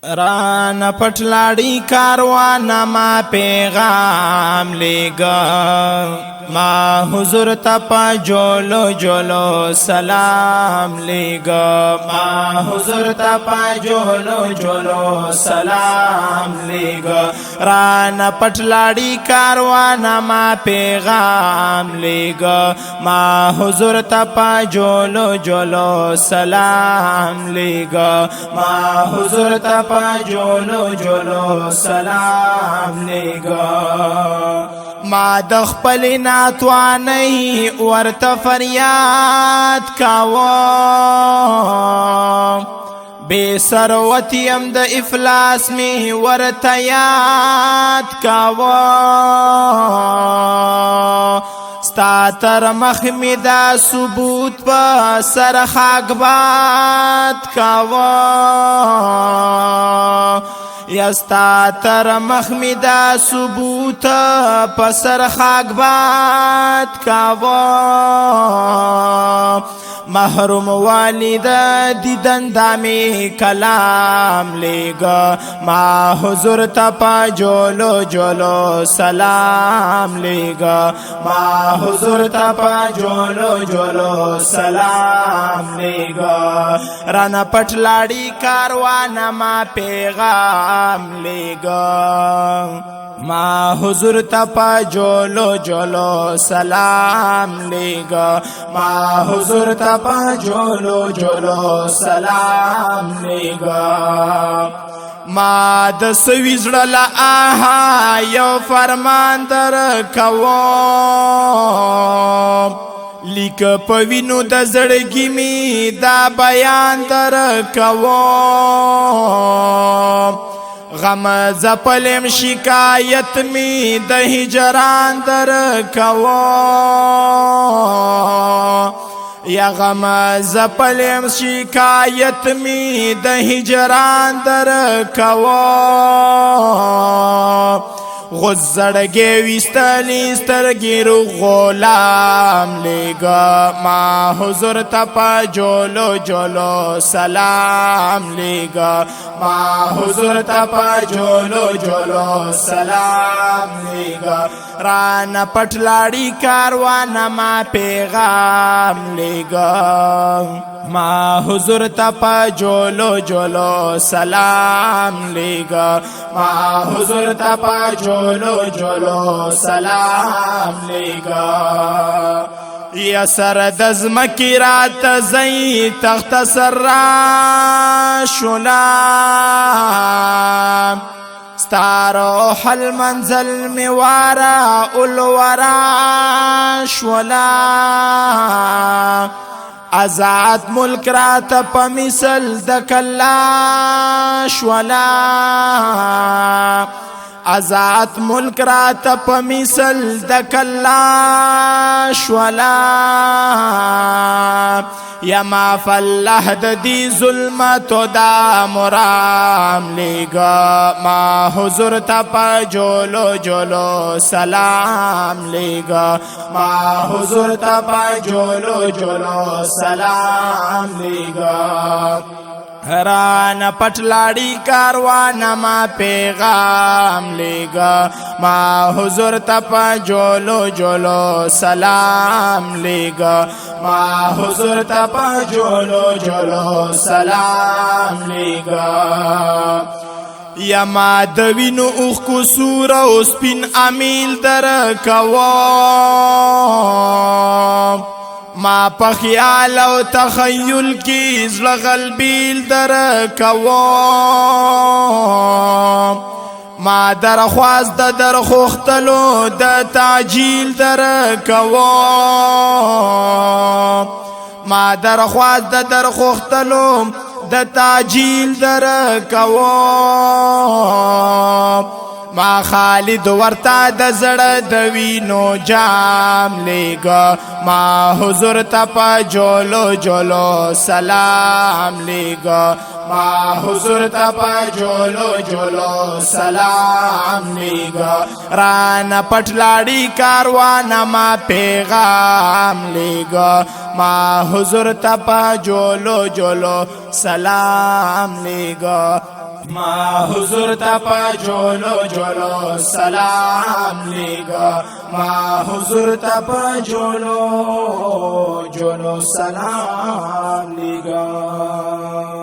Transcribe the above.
ران پټلاړی کاروان ما پیغام لېګا ما حضور تپا جولو جولو سلام لېګا ما حضور تپا جولو جولو سلام لېګا ران پټلاړی کاروان ما پیغام لېګا ما حضور تپا جولو جولو سلام لېګا ما حضور تپا جولو جولو سلام لېګا ما د خپل ناتوانۍ ورته فریاد کاوه بے ثروتیم د افلاس می ورته یاد کاوه ستا تر مخ می دا ثبوت په سر خاک باد کاوه یستا تر مخ می دا ثبوت په سر خاک باد کاوه محروم والد دیدن دامی کلام لېګا ما حضور تپا جولو جولو سلام لېګا ما حضور تپا جولو جولو سلام لېګا رانا پټلاړی کاروان ما پیغام لېګا ما حضور تپا جولو جولو سلام لېګا ما حضور تپا جولو جولو سلام لېګا ما د سويزړه لا آها یو فرمان در کوم لیک پوینو د زړګي می دا بیان در کوم غم زپلم شکایت می د هجران در کوم یا غم زپلم شکایت می د هجران در کوم غزړګې وستلی سترګې رو غلام لېګا ما حضور تپا جولو جولو سلام لېګا ما حضور تپا جولو جولو سلام لېګا ران پټلاړی کاروان ما پیغام لېګا ما حضور تپا جولو جولو سلام لېګا ما حضور تپا جولو جولو سلام لېګا یا سر دزمکی رات زئی تخت سر را شولا ستارو حل منزل میوارا الورا شولا آزاد ملک رات پا مثل دکلا شولا آزاد ملک رات پا مثل دکلا شولا یا ما فالله د دی ظلمتو دا مرام لېګا ما حضور تپا جولو جولو سلام لېګا ما حضور تپا جولو جولو سلام لېګا ران پټلاړی کاروان ما پیغام لېګا ما حضور تپا جولو جولو سلام لېګا ما حضور تپا جولو جولو سلام لېګا یا ما د وینو اوخ کو سور او سپین امیل در کوم ما په خیال او تخیل کې زړه غلبیل در کوم ما درخواست د درخوختلو د تعجیل در کوم ما درخواست د درخوختلو د تعجیل در کوم ما خالد ورتا د زړه د وینو جام لېګا ما حضور تپا جولو جولو سلام لېګا ما حضور تپا جولو جولو سلام لېګا ران پټلاړی کاروان ما پیغام لېګا ما حضور تپا جولو جولو سلام لېګا ما حضور تا پا جولو جولو سلام لیگا ما حضور تا پا جولو جولو سلام لیگا